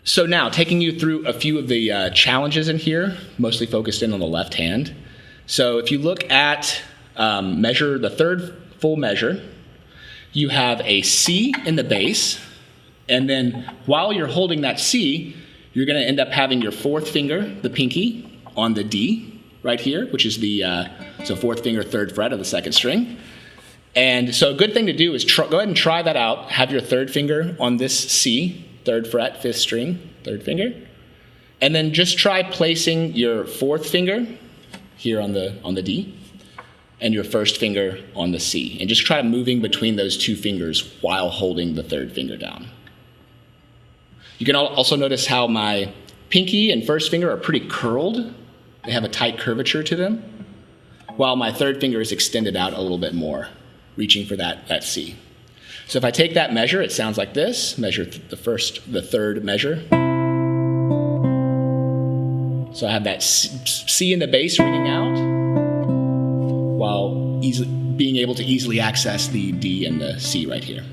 So now, taking you through a few of the challenges in here, mostly focused in on the left hand. So if you look at measure, the third full measure, you have a C in the bass, and then while you're holding that C, you're going to end up having your fourth finger, the pinky, on the D right here, which is the so fourth finger, third fret of the second string. And so a good thing to do is go ahead and try that out. Have your third finger on this C, third fret, fifth string, third finger. And then just try placing your fourth finger here on the D and your first finger on the C. And just try moving between those two fingers while holding the third finger down. You can also notice how my pinky and first finger are pretty curled. They have a tight curvature to them, while my third finger is extended out a little bit more, reaching for that C. So if I take that measure, it sounds like this. Measure the third measure. So I have that C in the bass ringing out, while being able to easily access the D and the C right here.